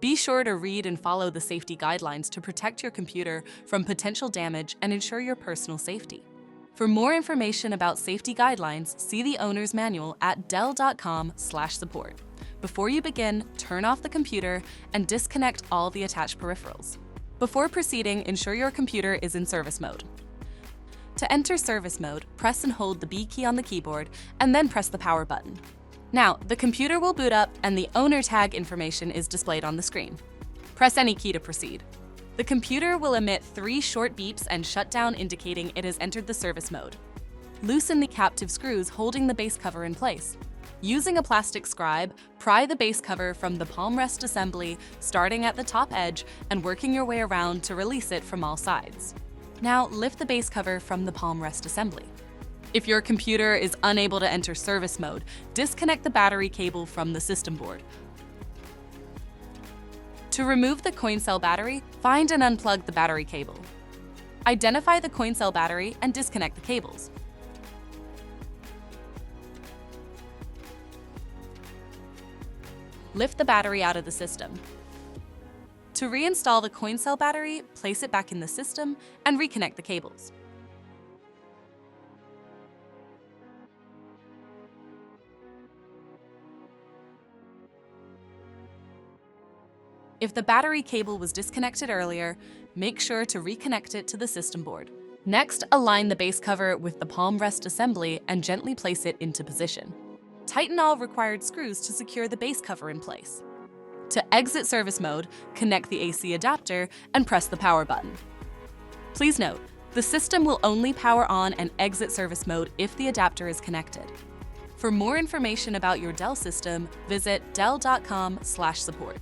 Be sure to read and follow the safety guidelines to protect your computer from potential damage and ensure your personal safety. For more information about safety guidelines, see the owner's manual at dell.com/support. Before you begin, turn off the computer and disconnect all the attached peripherals. Before proceeding, ensure your computer is in service mode. To enter service mode, press and hold the B key on the keyboard and then press the power button. Now, the computer will boot up and the owner tag information is displayed on the screen. Press any key to proceed. The computer will emit 3 short beeps and shut down, indicating it has entered the service mode. Loosen the captive screws holding the base cover in place. Using a plastic scribe, pry the base cover from the palm rest assembly, starting at the top edge and working your way around to release it from all sides. Now, lift the base cover from the palm rest assembly. If your computer is unable to enter service mode, disconnect the battery cable from the system board. To remove the coin cell battery, find and unplug the battery cable. Identify the coin cell battery and disconnect the cables. Lift the battery out of the system. To reinstall the coin cell battery, place it back in the system and reconnect the cables. If the battery cable was disconnected earlier, make sure to reconnect it to the system board. Next, align the base cover with the palm rest assembly and gently place it into position. Tighten all required screws to secure the base cover in place. To exit service mode, connect the AC adapter and press the power button. Please note, the system will only power on and exit service mode if the adapter is connected. For more information about your Dell system, visit dell.com/support.